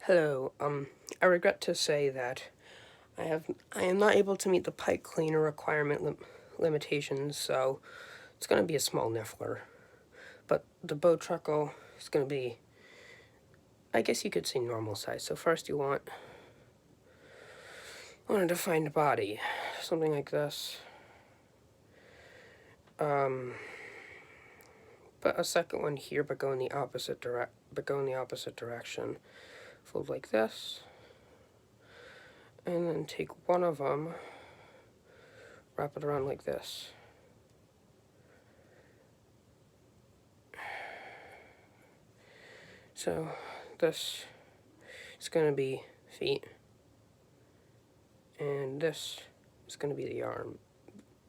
Hello, I regret to say that I am not able to meet the pipe cleaner limitations, so it's going to be a small niffler. But the Bowtruckle is going to be, I guess you could say, normal size. So first you want a defined body, something like this. Put a second one here, but go in the opposite direction. Fold like this, and then take one of them, wrap it around like this. So this is going to be feet, and this is going to be the arm.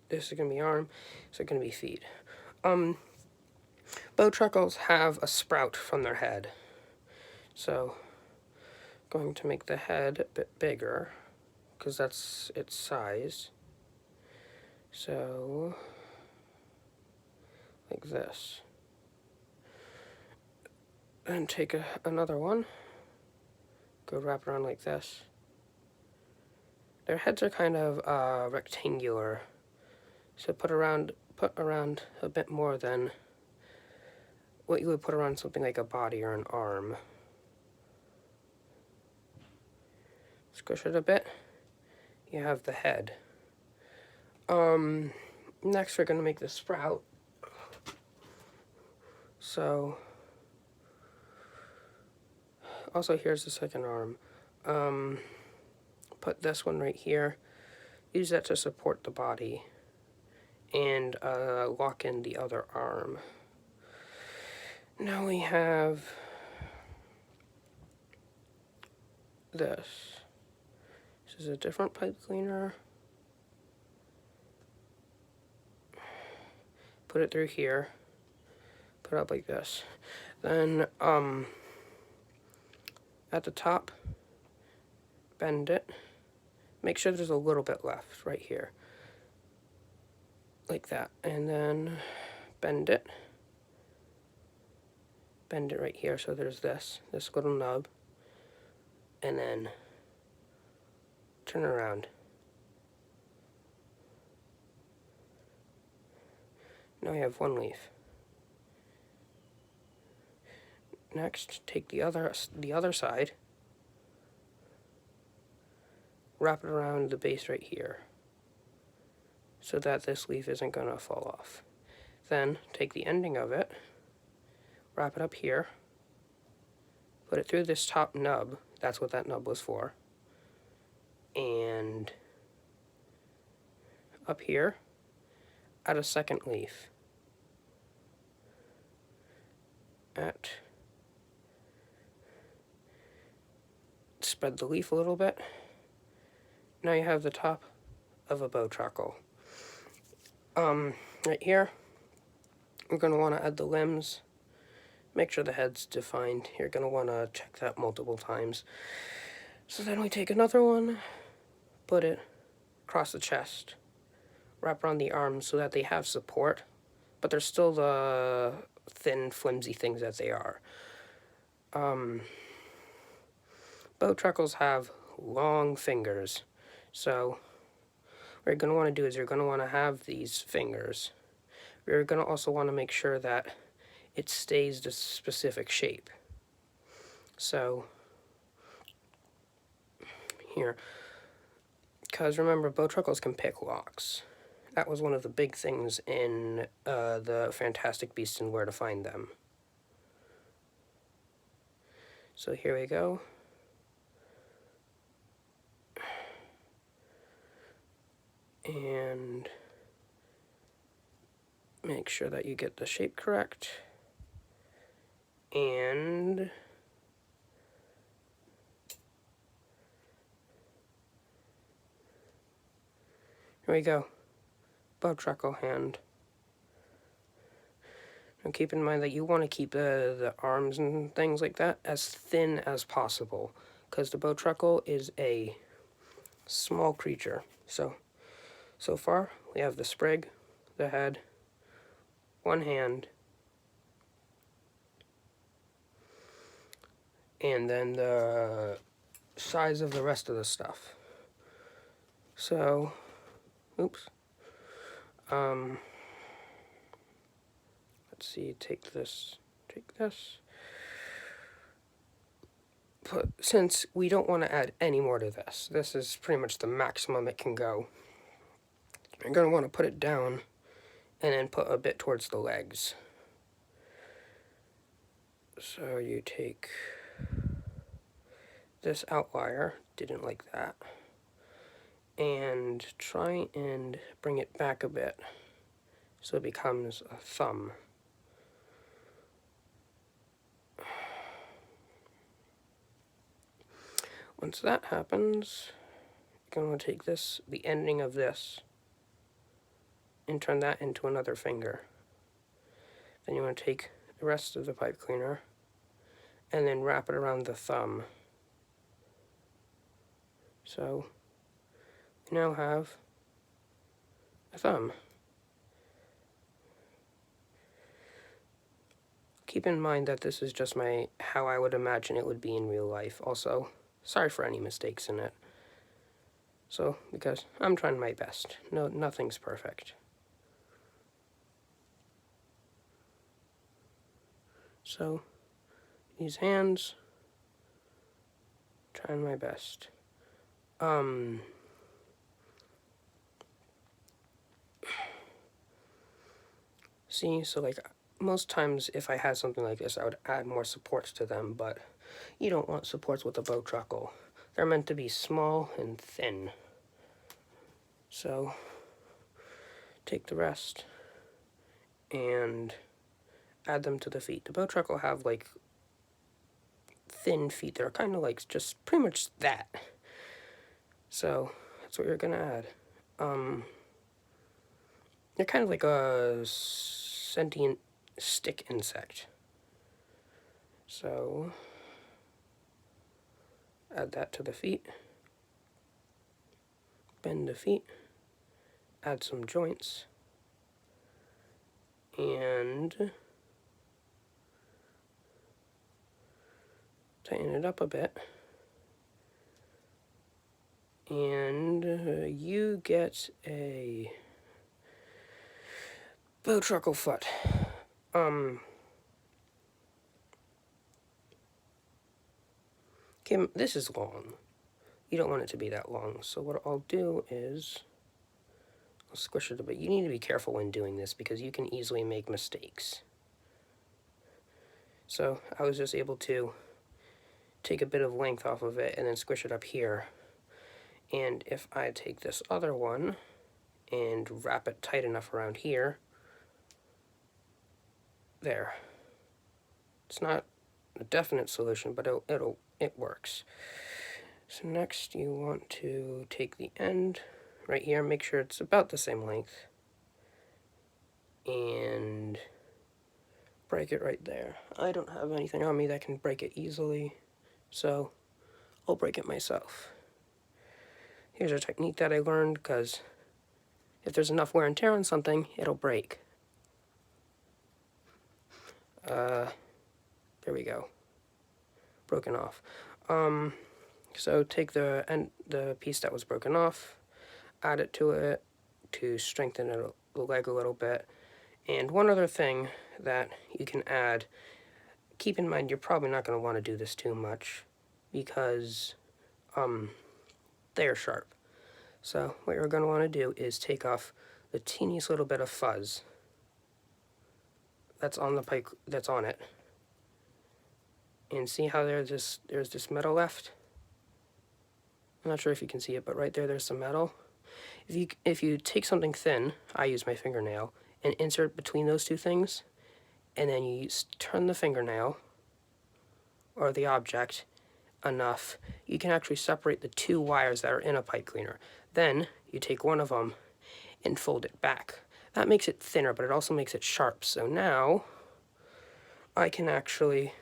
This is going to be arm, so it's going to be feet. Bowtruckles have a sprout from their head, so I'm going to make the head a bit bigger, because that's its size. So, like this. And take another one, go wrap around like this. Their heads are kind of rectangular, so put around a bit more than what you would put around something like a body or an arm. Squish it a bit, you have the head. Next we're going to make the sprout. So, also here's the second arm. Put this one right here, use that to support the body, and lock in the other arm. Now we have this. This is a different pipe cleaner. Put it through here. Put it up like this. Then, at the top, bend it. Make sure there's a little bit left right here. Like that. And then bend it. Bend it right here so there's this little nub. And then turn around. Now we have one leaf. Next, take the other side, wrap it around the base right here, so that this leaf isn't going to fall off. Then, take the ending of it, wrap it up here, put it through this top nub, that's what that nub was for, and up here, add a second leaf. Spread the leaf a little bit. Now you have the top of a Bowtruckle. Right here, we're going to want to add the limbs. Make sure the head's defined. You're going to want to check that multiple times. So then we take another one, put it across the chest, wrap around the arms so that they have support, but they're still the thin, flimsy things that they are. Bowtruckles have long fingers, so what you're going to want to do is you're going to want to have these fingers. You're going to also want to make sure that it stays the specific shape. So, here, because remember, Bowtruckles can pick locks. That was one of the big things in the Fantastic Beasts and Where to Find Them. So here we go. And make sure that you get the shape correct. And here we go. Bowtruckle hand. Now keep in mind that you want to keep the arms and things like that as thin as possible, because the Bowtruckle is a small creature. So far, we have the sprig, the head, one hand, and then the size of the rest of the stuff. So, oops. Let's see, take this. But since we don't want to add any more to this, this is pretty much the maximum it can go. You're going to want to put it down and then put a bit towards the legs. So you take this outlier, didn't like that, and try and bring it back a bit so it becomes a thumb. Once that happens, you're going to take this, the ending of this, and turn that into another finger. Then you want to take the rest of the pipe cleaner and then wrap it around the thumb. So we now have a thumb. Keep in mind that this is just how I would imagine it would be in real life. Also, sorry for any mistakes in it. So, because I'm trying my best. No, nothing's perfect. So, these hands, trying my best. See, so like, most times if I had something like this, I would add more supports to them, but you don't want supports with a Bowtruckle. They're meant to be small and thin. So, take the rest and add them to the feet. The Bowtruckle have like thin feet that are kind of like just pretty much that. So that's what you're gonna add. They're kind of like a sentient stick insect. So add that to the feet. Bend the feet. Add some joints. And tighten it up a bit. And you get a Bowtruckle foot. Kim, this is long. You don't want it to be that long. So what I'll do is I'll squish it a bit. You need to be careful when doing this because you can easily make mistakes. So I was just able to take a bit of length off of it and then squish it up here. And if I take this other one and wrap it tight enough around here, there. It's not a definite solution, but it works. So next you want to take the end right here, make sure it's about the same length, and break it right there. I don't have anything on me that can break it easily, so I'll break it myself. Here's a technique that I learned, because if there's enough wear and tear on something, it'll break. There we go. Broken off. So take the piece that was broken off, add it to it to strengthen the leg a little bit. And one other thing that you can add, keep in mind you're probably not going to want to do this too much because they are sharp. So what you're going to want to do is take off the teeniest little bit of fuzz that's on the pipe, that's on it. And see how there's this metal left? I'm not sure if you can see it, but right there's some metal. If you take something thin, I use my fingernail, and insert between those two things, and then you turn the fingernail, or the object, enough, you can actually separate the two wires that are in a pipe cleaner. Then you take one of them and fold it back. That makes it thinner, but it also makes it sharp. So now I can actually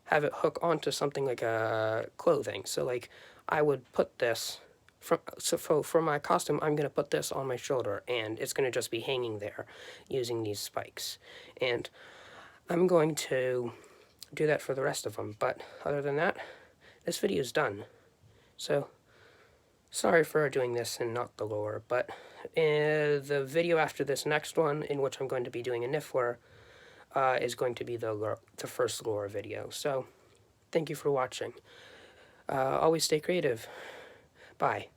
have it hook onto something like a clothing. So like I would put this, for my costume, I'm going to put this on my shoulder, and it's going to just be hanging there using these spikes. And I'm going to do that for the rest of them. But other than that, this video is done. So, sorry for doing this and not the lore, but the video after this next one, in which I'm going to be doing a Niffler, is going to be the first lore video. So, thank you for watching. Always stay creative. Bye.